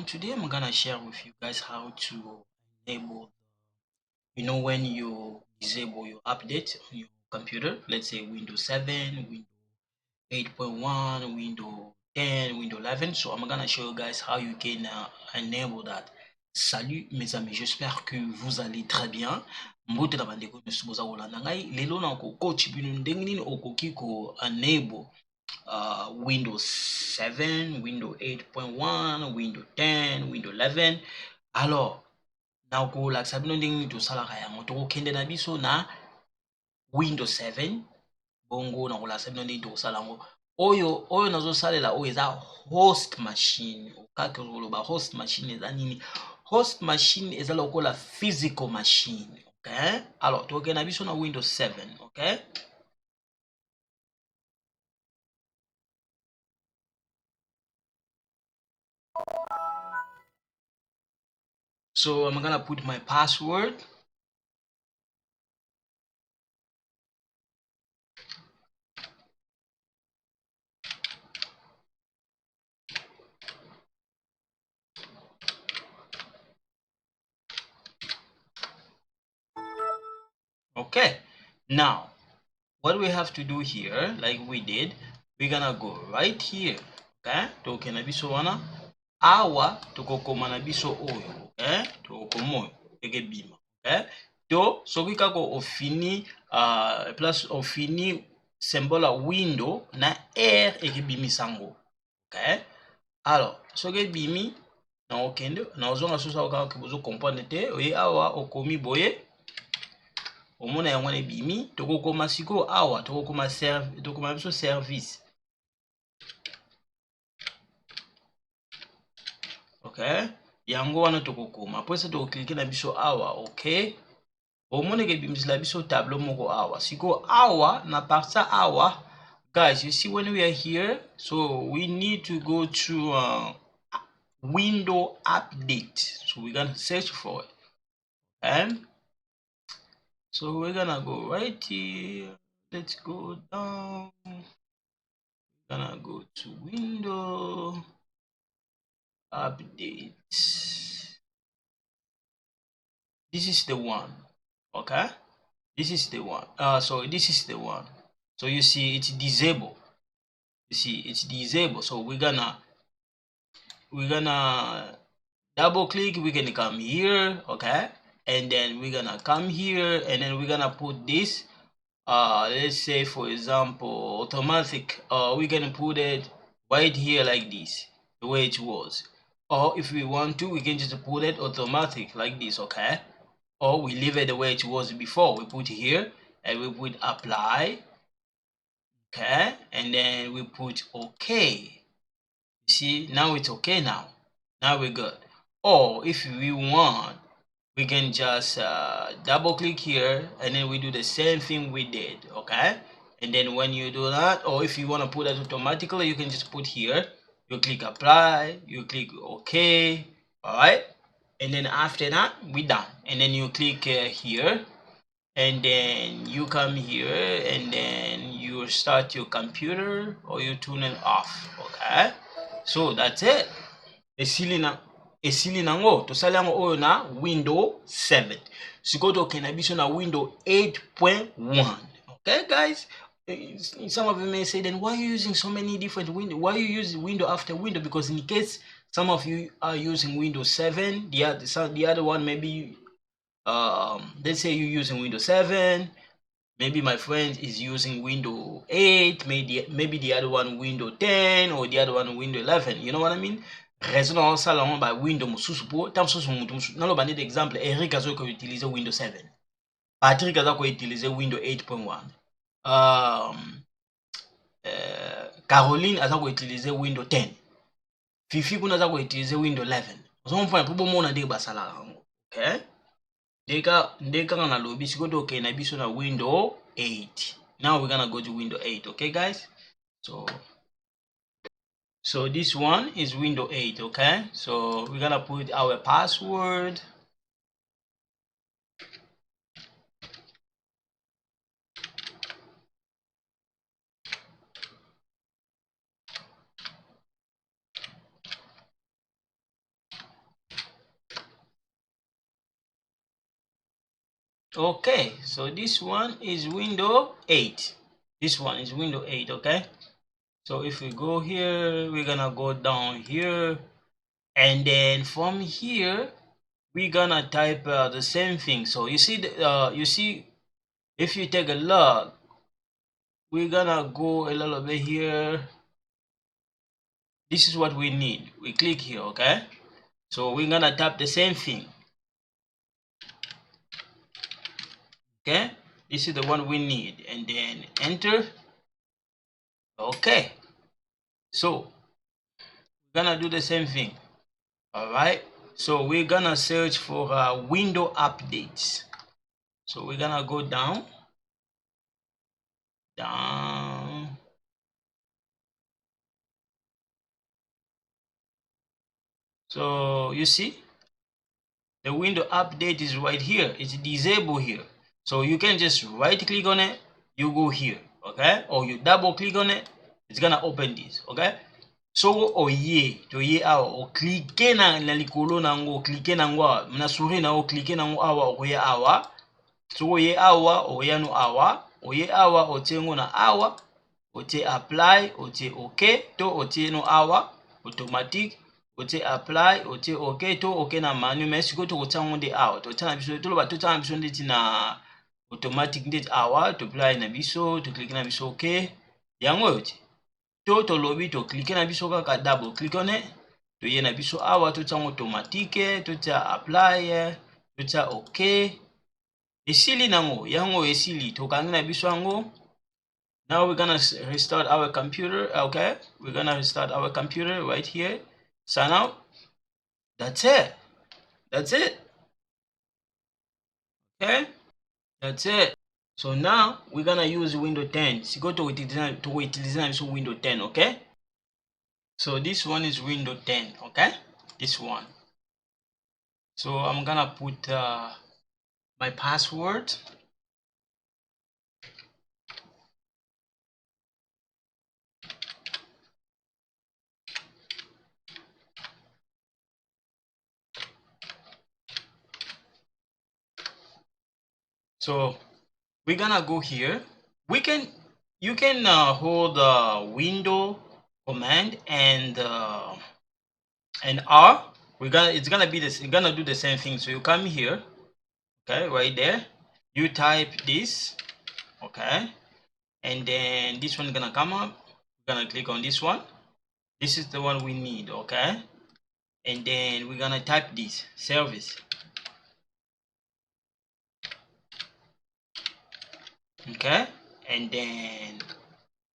everyone, today I'm gonna share with you guys how to enable, when you disable your update on your computer, let's say Windows 7, Windows 8.1, Windows 10, Windows 11. So I'm gonna show you guys how you can enable that. Salut mes amis, j'espère que vous allez très bien. Mbote na bandeko nyonso boza kolanda ngai lelo na kokoach bino ndenge nini okoki ko enable Windows 7, Windows 8.1, Windows 10, Windows 11. Alors, na kolakisa bino ndenge nini tosalaka yango, tokokende na biso na Windows 7 bongo na kolakisa bino ndenge tokosala yango. Oyo nazosalela oyo eza host machine. Okaki koloba host machine eza nini? Host machine eza lokola physical machine. Okay? Alors, tokokende na biso na Windows 7. Okay? So I'm gonna put my password. Okay, now what we have to do here, like we did, we're gonna go right here. Okay, tokena biso wana awa tokokoma na biso oyo. Okay, tokokomo eke bima. Okay, to soki kako ofini plus ofini symbole window na r eke bimi sango. Okay, alors soki bimi na okende na ozonga susa kaka bozo comprendre te oye awa okomi boye. Omona yango na ebimi tokokoma siko awa tokokoma biso service. Okay, yango wana tokokoma après ça tokokilike na biso awa. Okay, omona ke ebimisela biso tableau moko awa siko awa na partie awa. Guys, you see when we are here, so we need to go to window update, so we're gonna search for it. And so we're gonna go right here. Let's go down. We're gonna go to window update. This is the one. Okay, this is the one. So this is the one. So you see it's disabled. You see it's disabled. So we're gonna double click. We're gonna come here. Okay, and then we're gonna come here, and then we're gonna put this. Let's say for example automatic. We're gonna put it right here like this, the way it was. Or if we want to, we can just put it automatic like this. Okay, or we leave it the way it was before. We put here and we put apply. Okay, and then we put okay. You see, now it's okay. Now we're good. Or if we want, we can just double click here and then we do the same thing we did. Okay, and then when you do that, or if you want to put it automatically, you can just put here, you click apply, you click okay. All right, and then after that we're done, and then you click here, and then you come here, and then you start your computer or you turn it off. Okay, so that's it. Esili nango tosali yango oyo na window 7 sikoyo tokende biso na window 8.1. Okay guys, some of you may say, then why are you using so many different windows? Why you use window after window? Because in case some of you are using Windows 7, the other one maybe let's say you're using Windows 7, maybe my friend is using Windows 8, maybe the other one Windows 10, or the other one Windows 11. You know what I mean? Raison na osala ngo ba window mosusu po ta mosusu mutu mosusu naloba neti exemple Eric azo ko utiliser Windows 7, Patrick aza ko utiliser Windows 8.1, Caroline aza ko utiliser Windows 10, Fifi kuna aza ko utiliser Windows 11. Ozo mpona po bomona ndenge basala ngo. Okay, ndeka na lobby siko to okay na biso na Windows 8. Now we're gonna go to Windows 8. Okay guys, so this one is Windows 8. Okay, so we're gonna put our password. Okay, so this one is window 8. This one is window 8, okay? So if we go here, we're gonna go down here, and then from here we're gonna type the same thing. So you see if you take a look, we're gonna go a little bit here. This is what we need. We click here, okay? So we're gonna tap the same thing. Okay, this is the one we need, and then enter. Okay, so we're gonna do the same thing. All right, so we're gonna search for window updates. So we're gonna go down. So you see the window update is right here. It's disabled here. So you can just right click on it, you go here, okay? Or you double click on it, it's gonna open this, okay? So oye to ye awa o clique na likolo nango, clique nango awa mna souris na o clique nango awa o ye awa. So ye awa o ya no awa, o ye awa o tengo na awa, o te apply, o te okay, to o te no awa automatique, o te apply, o te okay, to okay na manu mais siko to tango de awa, to tana biso to ba to tana biso ndeti na automatique ndeti awa, to apply na biso, to clique na biso okay. Yango yote. To lobi to clique na biso kaka double click on it, to ye na biso awa to tango automatique, to ta apply, to ta okay. Esili nango, yango esili to kangi na biso yango. Now we're gonna restart our computer. Okay, we're gonna restart our computer right here. Sign out. That's it. That's it. Okay, that's it. So now we're gonna use Windows 10. So go to Windows 10. Okay. So this one is Windows 10. Okay, this one. So I'm gonna put my password. So we're gonna go here. You can hold window command and R. It's gonna be this. It's gonna do the same thing. So you come here, okay, right there. You type this, okay, and then this one gonna come up. We're gonna click on this one. This is the one we need, okay, and then we're gonna type this service. Okay, and then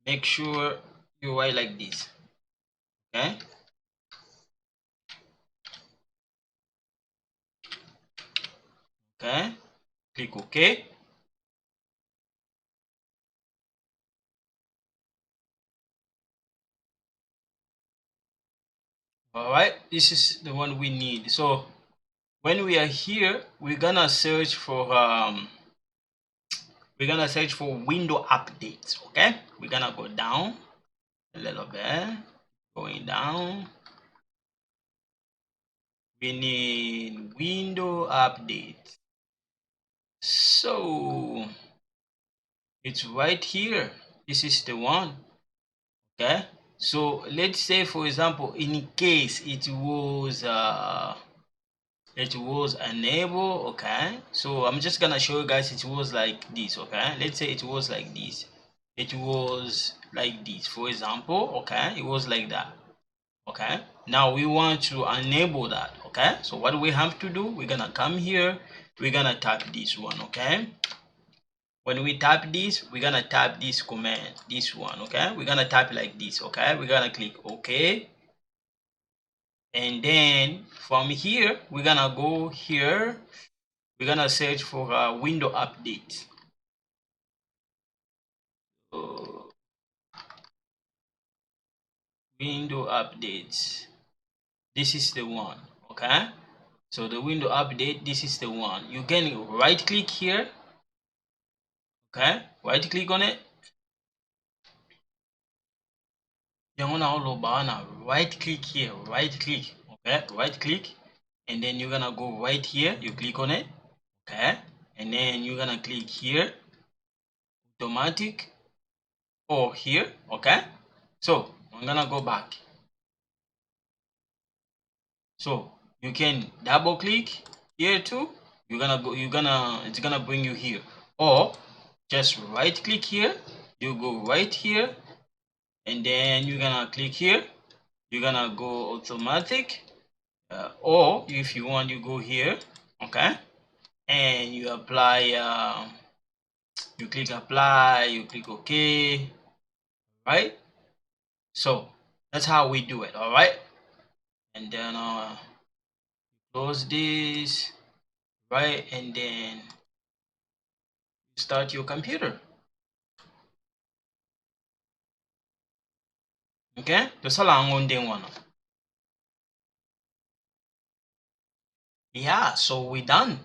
make sure you write like this. Okay, okay, click OK. All right, this is the one we need. So when we are here, we're gonna search for window updates. Okay, we're gonna go down a little bit, going down. We need window update. So it's right here. This is the one. Okay, so let's say for example, in case it was enable. Okay, so I'm just gonna show you guys it was like this. Okay, let's say it was like this, it was like this, for example. Okay, it was like that. Okay, now we want to enable that. Okay, so what we have to do, we're gonna come here, we're gonna tap this one. Okay, when we tap this, we're gonna tap this command, this one. Okay, we're gonna type like this. Okay, we're gonna click OK, and then from here we're gonna go here, we're gonna search for a window update. Window updates, this is the one. Okay, so the window update, this is the one. You can right click here. Okay, right click on it. Right click here, right click. Okay, right click, and then you're gonna go right here, you click on it. Okay, and then you're gonna click here, automatic, or here. Okay, so I'm gonna go back. So you can double click here too. It's gonna bring you here, or just right click here, you go right here, and then you're gonna click here, you're gonna go automatic, or if you want, you go here. Okay, and you apply, you click apply, you click OK, right? So that's how we do it. All right, and then close this, right, and then start your computer. Okay, that's all I'm on day one. Yeah, so we're done.